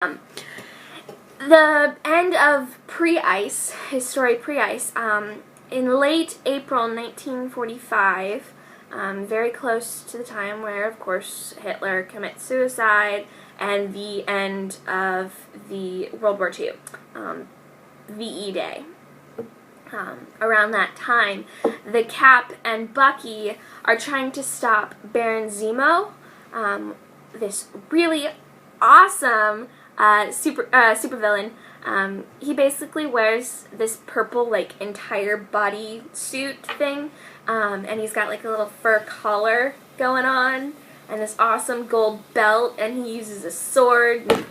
The end of Pre-Ice, his story Pre-Ice, in late April 1945, very close to the time where, of course, Hitler commits suicide and the end of the World War II, VE Day. Around that time, the Cap and Bucky are trying to stop Baron Zemo, this really awesome supervillain. He basically wears this purple, like, entire body suit thing, and he's got, like, a little fur collar going on, and this awesome gold belt, and he uses a sword.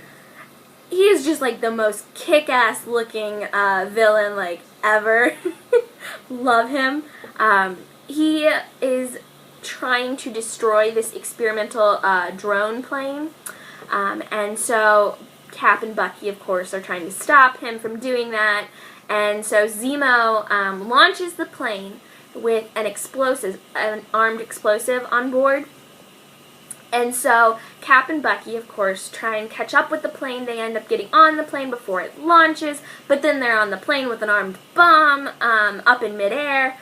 He is just, like, the most kick-ass looking villain, like, ever. Love him. He is trying to destroy this experimental drone plane, and so Cap and Bucky, of course, are trying to stop him from doing that, and so Zemo launches the plane with an armed explosive on board. And so Cap and Bucky, of course, try and catch up with the plane. They end up getting on the plane before it launches, but then they're on the plane with an armed bomb up in midair.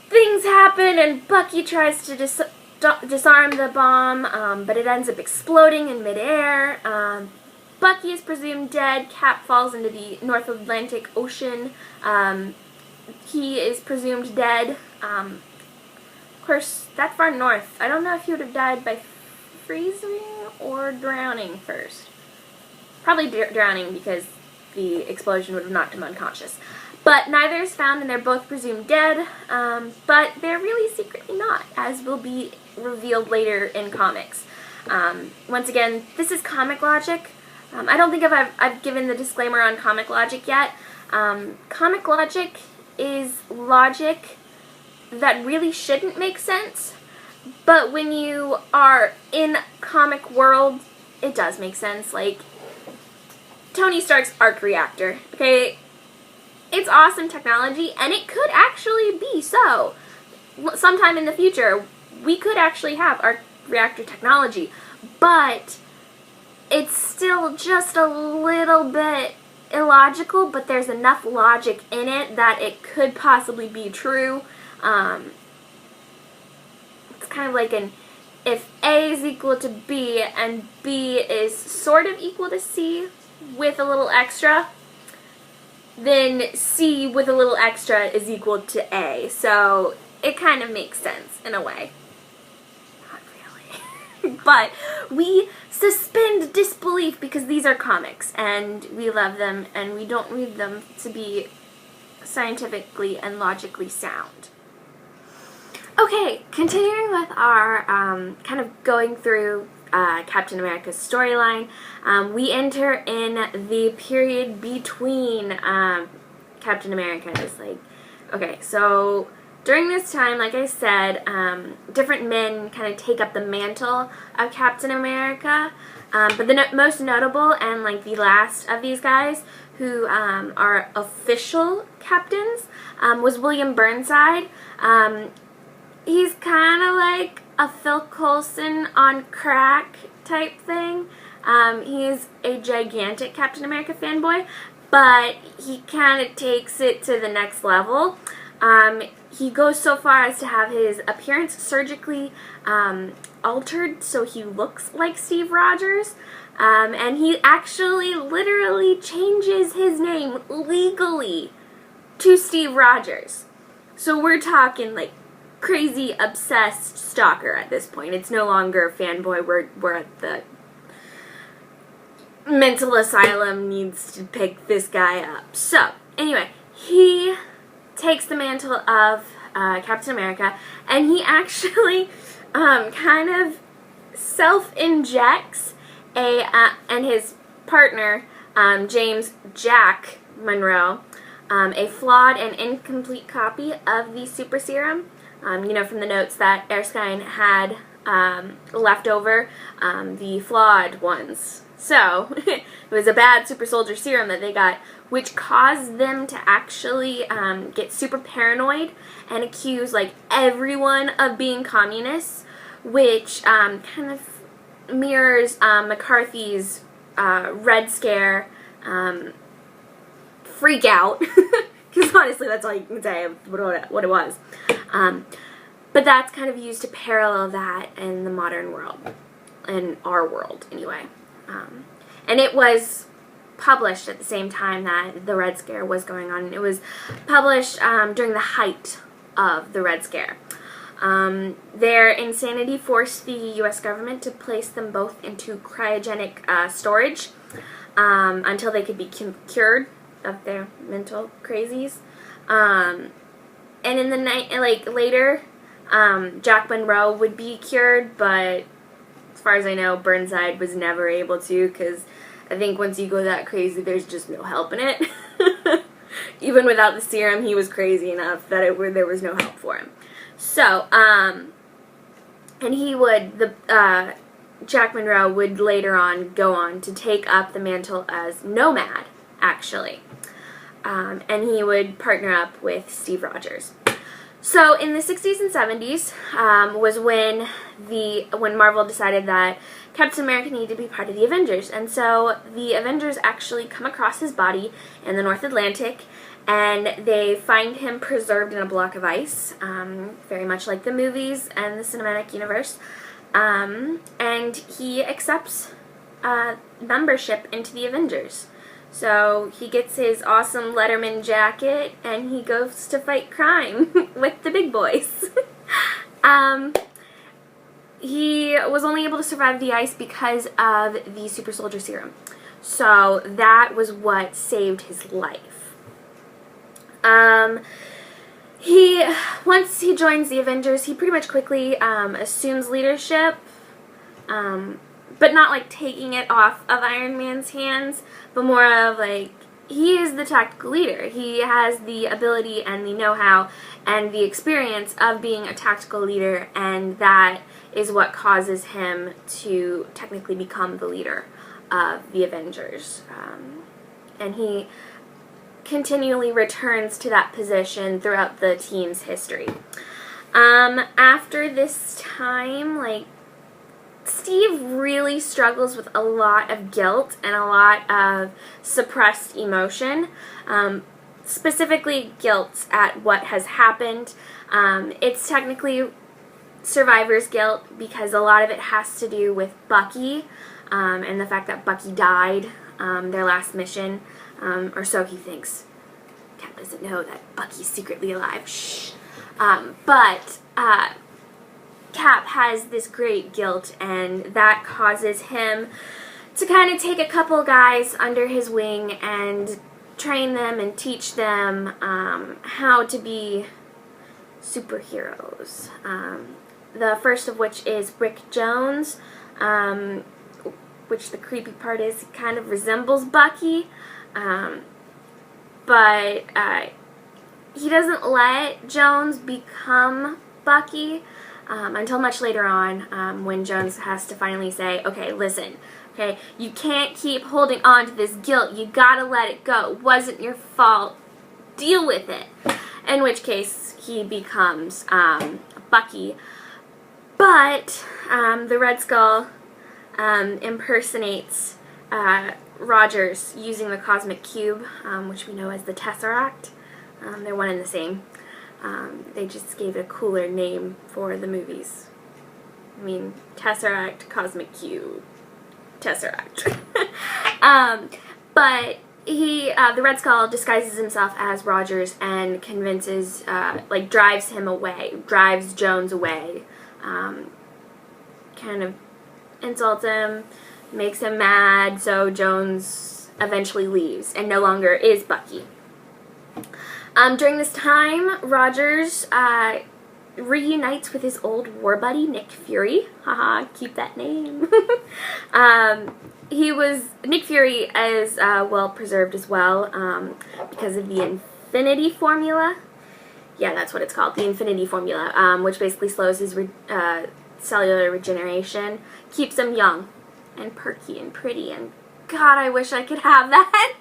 Things happen, and Bucky tries to disarm the bomb, but it ends up exploding in midair. Bucky is presumed dead. Cap falls into the North Atlantic Ocean. He is presumed dead. Of course, that far north, I don't know if he would have died by freezing or drowning first. Probably drowning because the explosion would have knocked him unconscious. But neither is found, and they're both presumed dead, but they're really secretly not, as will be revealed later in comics. Once again, this is Comic Logic. I don't think I've given the disclaimer on Comic Logic yet. Comic Logic is logic that really shouldn't make sense, but when you are in comic world, it does make sense. Like, Tony Stark's arc reactor, okay? It's awesome technology, and it could actually be so. Sometime in the future, we could actually have arc reactor technology, but it's still just a little bit illogical, but there's enough logic in it that it could possibly be true. It's kind of like if A is equal to B and B is sort of equal to C with a little extra, then C with a little extra is equal to A. So it kind of makes sense in a way. Not really. But we suspend disbelief because these are comics and we love them and we don't read them to be scientifically and logically sound. Okay, continuing with our kind of going through Captain America's storyline, we enter in the period between Captain America's. Okay, so during this time, like I said, different men kind of take up the mantle of Captain America, but the most notable and like the last of these guys who are official captains was William Burnside. He's kind of like a Phil Coulson on crack type thing. He's a gigantic Captain America fanboy, but he kind of takes it to the next level. He goes so far as to have his appearance surgically altered so he looks like Steve Rogers. And he actually literally changes his name legally to Steve Rogers. So we're talking like crazy obsessed stalker at this point. It's no longer fanboy. We're at the mental asylum needs to pick this guy up. So anyway, he takes the mantle of Captain America, and he actually kind of self-injects and his partner, James Jack Monroe, a flawed and incomplete copy of the super serum. You know, from the notes that Erskine had left over, the flawed ones. So, it was a bad super soldier serum that they got, which caused them to actually get super paranoid and accuse, like, everyone of being communists, which kind of mirrors McCarthy's Red Scare freak out, because honestly that's all you can say of what it was. But that's kind of used to parallel that in the modern world, in our world anyway. And it was published at the same time that the Red Scare was going on. It was published during the height of the Red Scare. Their insanity forced the U.S. government to place them both into cryogenic storage until they could be cured of their mental crazies. And in the night, later, Jack Monroe would be cured, but as far as I know, Burnside was never able to, because I think once you go that crazy, there's just no helping it. Even without the serum, he was crazy enough that there was no help for him. So, and he would, Jack Monroe would later on go on to take up the mantle as Nomad, actually. And he would partner up with Steve Rogers. So in the 60s and 70s was when Marvel decided that Captain America needed to be part of the Avengers. And so the Avengers actually come across his body in the North Atlantic, and they find him preserved in a block of ice, very much like the movies and the cinematic universe. And he accepts membership into the Avengers. So he gets his awesome Letterman jacket, and he goes to fight crime with the big boys. He was only able to survive the ice because of the super soldier serum. So that was what saved his life. Once he joins the Avengers, he pretty much quickly assumes leadership, but not like taking it off of Iron Man's hands, but more of like, he is the tactical leader. He has the ability and the know-how and the experience of being a tactical leader, and that is what causes him to technically become the leader of the Avengers. And he continually returns to that position throughout the team's history. After this time, Steve really struggles with a lot of guilt and a lot of suppressed emotion, specifically guilt at what has happened. It's technically survivor's guilt because a lot of it has to do with Bucky and the fact that Bucky died their last mission, or so he thinks. Cap doesn't know that Bucky's secretly alive. Shh. But Cap has this great guilt, and that causes him to kind of take a couple guys under his wing and train them and teach them how to be superheroes. The first of which is Rick Jones, which the creepy part is he kind of resembles Bucky, but he doesn't let Jones become Bucky until much later on, when Jones has to finally say, okay, listen, okay, you can't keep holding on to this guilt, you gotta let it go, it wasn't your fault, deal with it. In which case, he becomes Bucky. But the Red Skull impersonates Rogers using the Cosmic Cube, which we know as the Tesseract. They're one and the same. They just gave it a cooler name for the movies. I mean, Tesseract, Cosmic Cube, Tesseract. But the Red Skull disguises himself as Rogers and convinces, drives him away, drives Jones away, kind of insults him, makes him mad, so Jones eventually leaves and no longer is Bucky. During this time, Rogers reunites with his old war buddy, Nick Fury. Haha, keep that name. Nick Fury is well preserved as well because of the Infinity Formula. Yeah, that's what it's called, the Infinity Formula, which basically slows his cellular regeneration, keeps him young and perky and pretty, and God, I wish I could have that.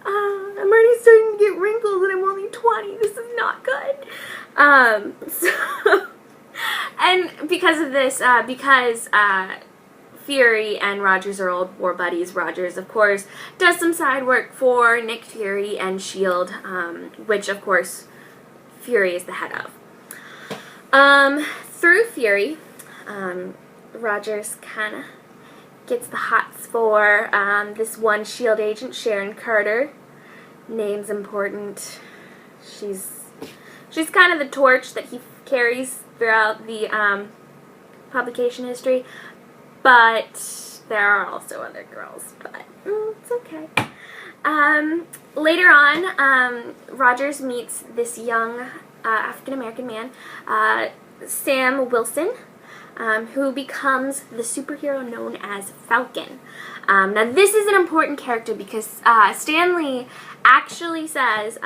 I'm already starting to get wrinkles and I'm only 20. This is not good. And because of this, because Fury and Rogers are old war buddies. Rogers, of course, does some side work for Nick Fury and S.H.I.E.L.D., which, of course, Fury is the head of. Through Fury, Rogers kind of gets the hots for this one S.H.I.E.L.D. agent, Sharon Carter. Name's important. She's kind of the torch that he carries throughout the publication history, but there are also other girls, but it's okay. Later on, Rogers meets this young African-American man, Sam Wilson, who becomes the superhero known as Falcon. Now this is an important character because Stan Lee actually says,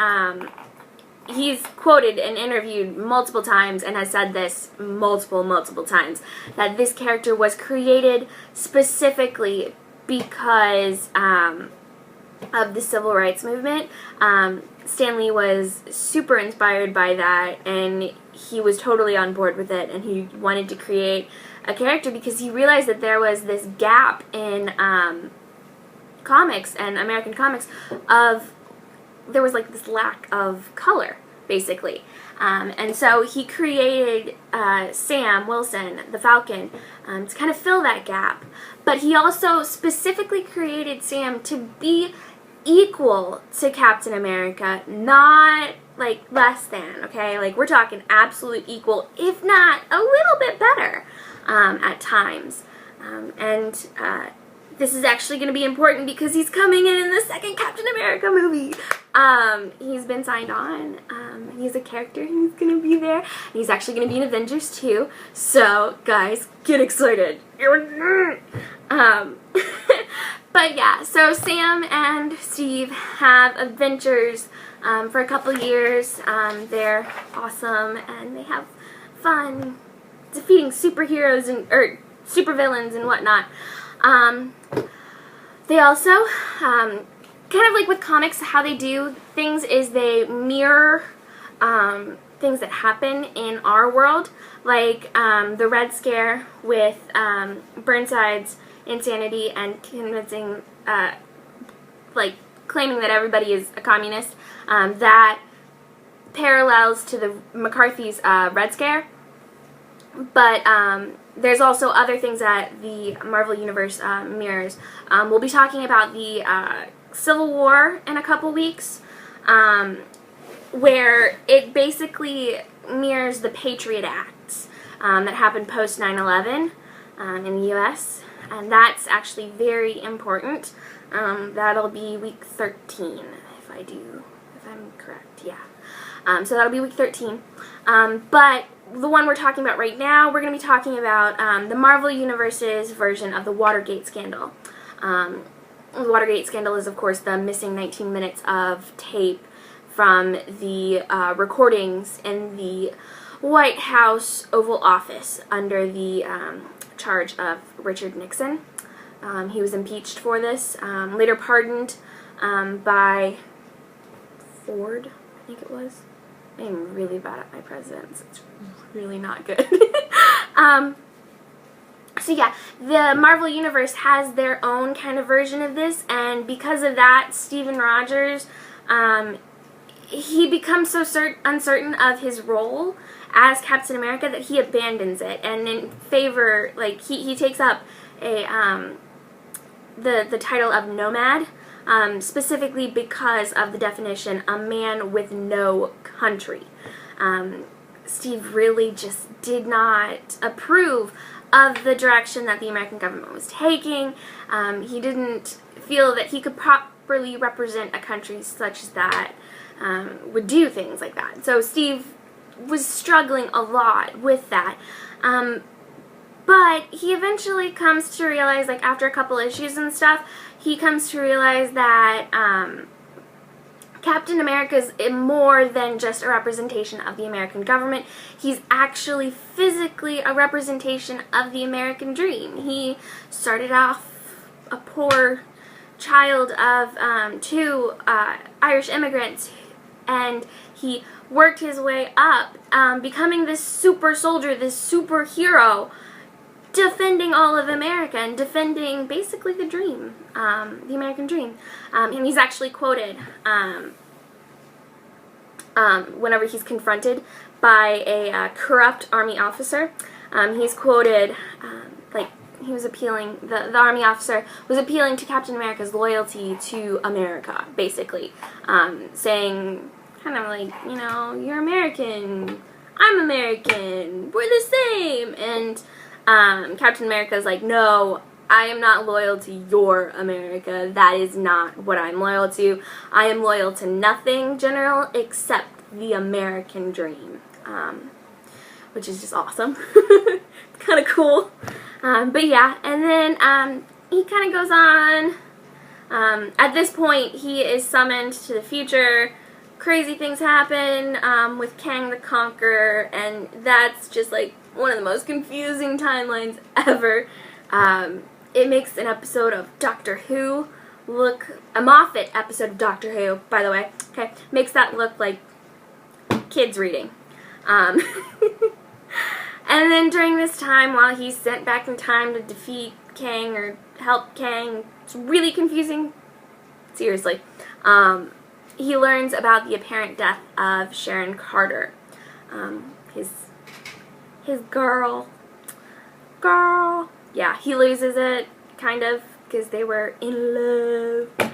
he's quoted and interviewed multiple times and has said this multiple times, that this character was created specifically because of the civil rights movement. Stan Lee was super inspired by that, and he was totally on board with it, and he wanted to create a character because he realized that there was this gap in comics and American comics of, there was like this lack of color, basically. And so he created Sam Wilson, the Falcon, to kind of fill that gap. But he also specifically created Sam to be equal to Captain America, not like less than, okay? Like, we're talking absolute equal, if not a little bit better at times. This is actually going to be important because he's coming in the second Captain America movie. He's been signed on. He's a character. He's going to be there. He's actually going to be in Avengers too. So, guys, get excited. But yeah, so Sam and Steve have adventures for a couple years. They're awesome and they have fun defeating superheroes or supervillains and whatnot. They also, kind of like with comics, how they do things is they mirror things that happen in our world, like the Red Scare with Burnside's insanity and convincing, like claiming that everybody is a communist. That parallels to the McCarthy's Red Scare. But there's also other things that the Marvel Universe mirrors. We'll be talking about the Civil War in a couple weeks, where it basically mirrors the Patriot Acts that happened post 9/11 in the U.S., and that's actually very important. That'll be week 13, if I'm correct, yeah. So that'll be week 13. But the one we're talking about right now, we're going to be talking about the Marvel Universe's version of the Watergate scandal. The Watergate scandal is, of course, the missing 19 minutes of tape from the recordings in the White House Oval Office under the charge of Richard Nixon. He was impeached for this, later pardoned by Ford, I think it was. I'm really bad at my presidents. It's really not good. So yeah, the Marvel Universe has their own kind of version of this, and because of that, Steven Rogers, he becomes so uncertain of his role as Captain America that he abandons it, and in favor, like, he takes up a the title of Nomad, specifically because of the definition, a man with no country. Steve really just did not approve of the direction that the American government was taking. He didn't feel that he could properly represent a country such as that would do things like that. So Steve was struggling a lot with that. But he eventually comes to realize, like after a couple issues and stuff, he comes to realize that Captain America is more than just a representation of the American government. He's actually physically a representation of the American dream. He started off a poor child of two Irish immigrants, and he worked his way up, becoming this super soldier, this superhero, defending all of America and defending basically the dream, the American dream. And he's actually quoted whenever he's confronted by a corrupt army officer. He's quoted, like, he was appealing, the army officer was appealing to Captain America's loyalty to America, basically, saying, kind of like, you know, you're American, I'm American, we're the same, and Captain America's like, no, I am not loyal to your America. That is not what I'm loyal to. I am loyal to nothing, General, except the American dream, which is just awesome. It's kind of cool. But yeah, and then he kind of goes on. At this point, he is summoned to the future. Crazy things happen with Kang the Conqueror, and that's just like one of the most confusing timelines ever. It makes an episode of Doctor Who look, a Moffat episode of Doctor Who, by the way, okay, makes that look like kids reading. And then during this time, while he's sent back in time to defeat Kang or help Kang, it's really confusing, seriously, he learns about the apparent death of Sharon Carter, his girl, yeah, he loses it, kind of, because they were in love.